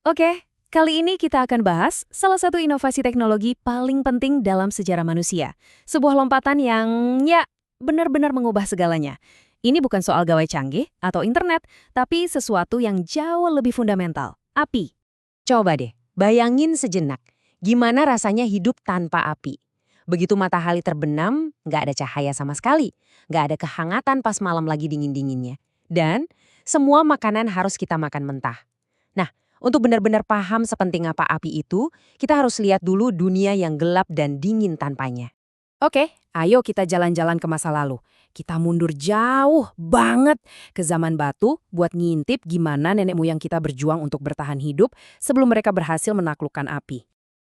Oke, kali ini kita akan bahas salah satu inovasi teknologi paling penting dalam sejarah manusia. Sebuah lompatan yang, ya, benar-benar mengubah segalanya. Ini bukan soal gawai canggih atau internet, tapi sesuatu yang jauh lebih fundamental. Api. Coba deh, bayangin sejenak, gimana rasanya hidup tanpa api. Begitu matahari terbenam, nggak ada cahaya sama sekali. Nggak ada kehangatan pas malam lagi dingin-dinginnya. Dan semua makanan harus kita makan mentah. Nah, untuk benar-benar paham sepenting apa api itu, kita harus lihat dulu dunia yang gelap dan dingin tanpanya. Oke, ayo kita jalan-jalan ke masa lalu. Kita mundur jauh banget ke zaman batu buat ngintip gimana nenek moyang kita berjuang untuk bertahan hidup sebelum mereka berhasil menaklukkan api.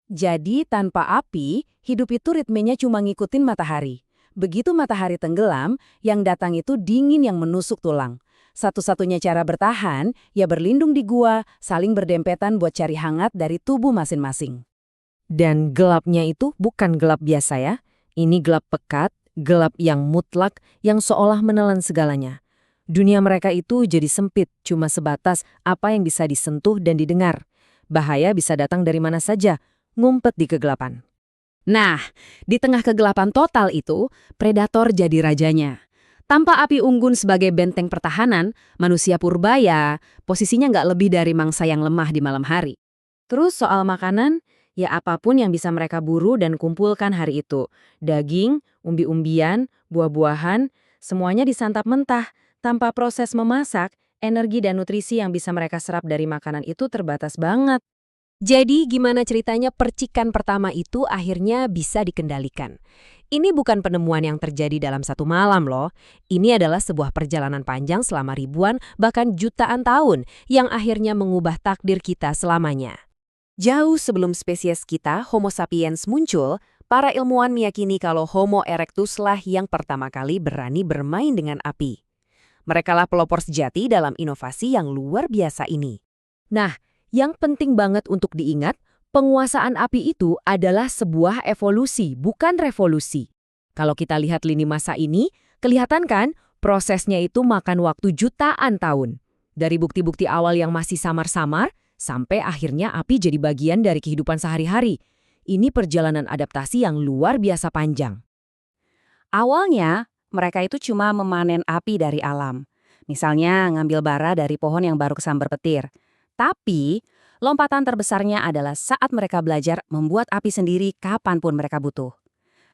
Jadi tanpa api, hidup itu ritmenya cuma ngikutin matahari. Begitu matahari tenggelam, yang datang itu dingin yang menusuk tulang. Satu-satunya cara bertahan, ya berlindung di gua, saling berdempetan buat cari hangat dari tubuh masing-masing. Dan gelapnya itu bukan gelap biasa ya. Ini gelap pekat, gelap yang mutlak, yang seolah menelan segalanya. Dunia mereka itu jadi sempit, cuma sebatas apa yang bisa disentuh dan didengar. Bahaya bisa datang dari mana saja, ngumpet di kegelapan. Nah, di tengah kegelapan total itu, predator jadi rajanya. Tanpa api unggun sebagai benteng pertahanan, manusia purbaya posisinya nggak lebih dari mangsa yang lemah di malam hari. Terus soal makanan, ya apapun yang bisa mereka buru dan kumpulkan hari itu. Daging, umbi-umbian, buah-buahan, semuanya disantap mentah. Tanpa proses memasak, energi dan nutrisi yang bisa mereka serap dari makanan itu terbatas banget. Jadi gimana ceritanya percikan pertama itu akhirnya bisa dikendalikan? Ini bukan penemuan yang terjadi dalam satu malam loh. Ini adalah sebuah perjalanan panjang selama ribuan bahkan jutaan tahun yang akhirnya mengubah takdir kita selamanya. Jauh sebelum spesies kita, Homo sapiens muncul, para ilmuwan meyakini kalau Homo erectus lah yang pertama kali berani bermain dengan api. Merekalah pelopor sejati dalam inovasi yang luar biasa ini. Nah, yang penting banget untuk diingat, penguasaan api itu adalah sebuah evolusi, bukan revolusi. Kalau kita lihat lini masa ini, kelihatan kan prosesnya itu makan waktu jutaan tahun. Dari bukti-bukti awal yang masih samar-samar, sampai akhirnya api jadi bagian dari kehidupan sehari-hari. Ini perjalanan adaptasi yang luar biasa panjang. Awalnya, mereka itu cuma memanen api dari alam. Misalnya ngambil bara dari pohon yang baru kesambar petir. Tapi, lompatan terbesarnya adalah saat mereka belajar membuat api sendiri kapanpun mereka butuh.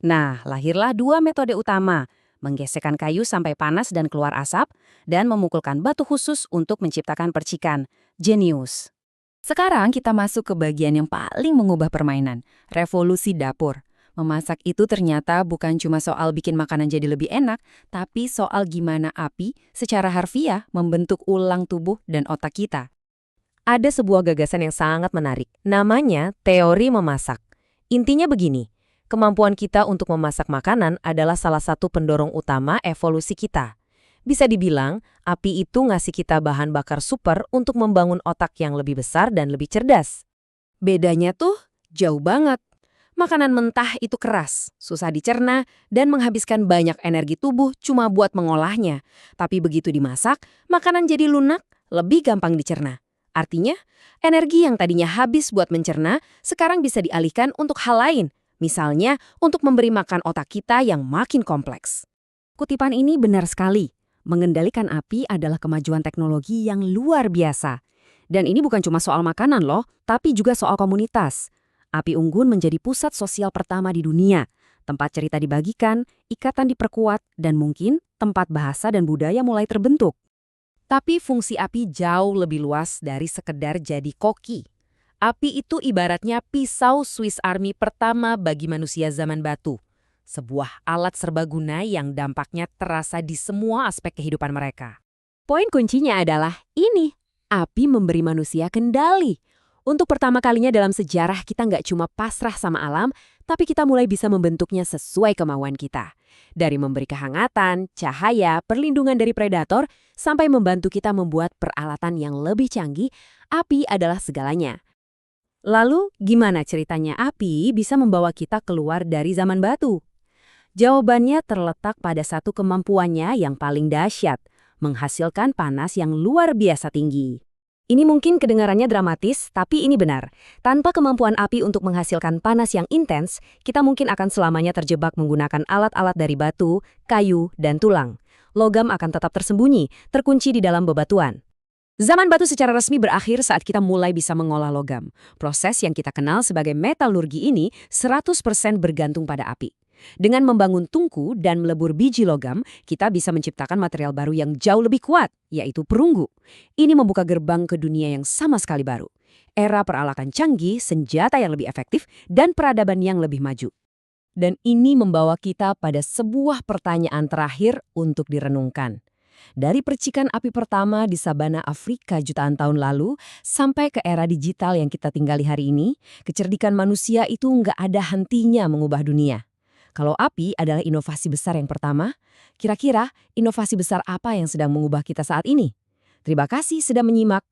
Nah, lahirlah dua metode utama, menggesekkan kayu sampai panas dan keluar asap, dan memukulkan batu khusus untuk menciptakan percikan, jenius. Sekarang kita masuk ke bagian yang paling mengubah permainan, revolusi dapur. Memasak itu ternyata bukan cuma soal bikin makanan jadi lebih enak, tapi soal gimana api secara harfiah membentuk ulang tubuh dan otak kita. Ada sebuah gagasan yang sangat menarik, namanya teori memasak. Intinya begini, kemampuan kita untuk memasak makanan adalah salah satu pendorong utama evolusi kita. Bisa dibilang, api itu ngasih kita bahan bakar super untuk membangun otak yang lebih besar dan lebih cerdas. Bedanya tuh jauh banget. Makanan mentah itu keras, susah dicerna, dan menghabiskan banyak energi tubuh cuma buat mengolahnya. Tapi begitu dimasak, makanan jadi lunak, lebih gampang dicerna. Artinya, energi yang tadinya habis buat mencerna, sekarang bisa dialihkan untuk hal lain. Misalnya, untuk memberi makan otak kita yang makin kompleks. Kutipan ini benar sekali. Mengendalikan api adalah kemajuan teknologi yang luar biasa. Dan ini bukan cuma soal makanan loh, tapi juga soal komunitas. Api unggun menjadi pusat sosial pertama di dunia. Tempat cerita dibagikan, ikatan diperkuat, dan mungkin tempat bahasa dan budaya mulai terbentuk. Tapi fungsi api jauh lebih luas dari sekedar jadi koki. Api itu ibaratnya pisau Swiss Army pertama bagi manusia zaman batu. Sebuah alat serbaguna yang dampaknya terasa di semua aspek kehidupan mereka. Poin kuncinya adalah ini, api memberi manusia kendali. Untuk pertama kalinya dalam sejarah kita nggak cuma pasrah sama alam, tapi kita mulai bisa membentuknya sesuai kemauan kita. Dari memberi kehangatan, cahaya, perlindungan dari predator, sampai membantu kita membuat peralatan yang lebih canggih, api adalah segalanya. Lalu, gimana ceritanya api bisa membawa kita keluar dari zaman batu? Jawabannya terletak pada satu kemampuannya yang paling dahsyat, menghasilkan panas yang luar biasa tinggi. Ini mungkin kedengarannya dramatis, tapi ini benar. Tanpa kemampuan api untuk menghasilkan panas yang intens, kita mungkin akan selamanya terjebak menggunakan alat-alat dari batu, kayu, dan tulang. Logam akan tetap tersembunyi, terkunci di dalam bebatuan. Zaman batu secara resmi berakhir saat kita mulai bisa mengolah logam. Proses yang kita kenal sebagai metalurgi ini 100% bergantung pada api. Dengan membangun tungku dan melebur biji logam, kita bisa menciptakan material baru yang jauh lebih kuat, yaitu perunggu. Ini membuka gerbang ke dunia yang sama sekali baru. Era peralatan canggih, senjata yang lebih efektif, dan peradaban yang lebih maju. Dan ini membawa kita pada sebuah pertanyaan terakhir untuk direnungkan. Dari percikan api pertama di sabana Afrika jutaan tahun lalu, sampai ke era digital yang kita tinggali hari ini, kecerdikan manusia itu nggak ada hentinya mengubah dunia. Kalau api adalah inovasi besar yang pertama, kira-kira inovasi besar apa yang sedang mengubah kita saat ini? Terima kasih sudah menyimak.